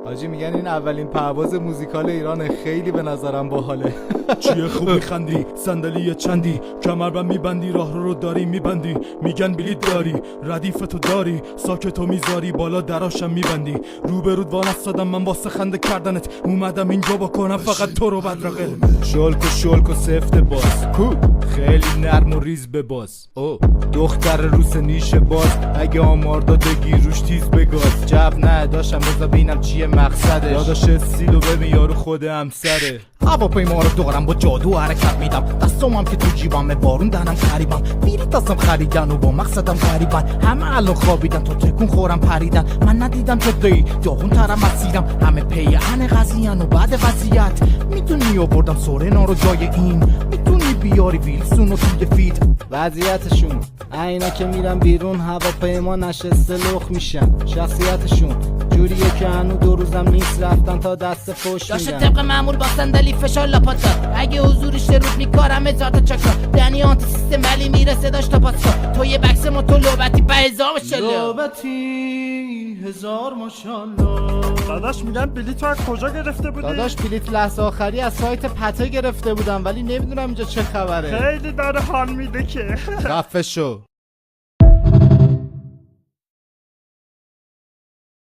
حاجی میگن این اولین پرواز موزیکال ایرانه، خیلی به نظرم باحاله. چیه خوب میخندی صندلی چندی کمربند میبندی راه رو داری میبندی میگن بلیت داری ردیفتو داری ساکتو میذاری بالا دراشم میبندی روبرود وانستادم من واسه خنده کردنت اومدم اینجا بکنم فقط تو رو بدرقه شلک و سفت باز کو خیلی نرم و ریز بباز او دختر روس نیش باز اگه آمار دادگی روش تیز بگاز جب نه داشتم بذار ببینم چیه مقصدش داداش سیلو ببین یارو خود همسره هواپیما رو دارم با جادو حرکت میدم دستامم که تو جیبم بارون دهنم قریبم بیری دستم خریدن و با مقصدم قریبن همه الان خوابیدن تا تکون خورم پریدن من ندیدم جدایی داغون ترم مسیرم همه پیهن قضیهن و بعد وضعیت میتونی آوردم سورنا رو جای این میتونی بیاری ویلسون و توی فید وضعیتشون اینا که میرن بیرون هواپیما نشسته لخ میشن شخصیتشون جوریه که هنو 2 روزم نیست رفتن تا دست فوش داشته میدن طبق معمول با صندلی فشار لاپات داد اگه حضورش رود میکارم 1000 تا چاکا دنی آنتی سیستم ولی میرسه داشت تا پاسا تو یه بکس موتو لوبتی 5000 ماشالله لوبتی 1000 ماشالله داداش میگن بلیط رو از کجا گرفته بودی؟ داداش بلیت لحظه آخری از سایت پته گرفته بودم ولی نمیدونم اینجا چه خبره خیلی داره حال میده که خفه شو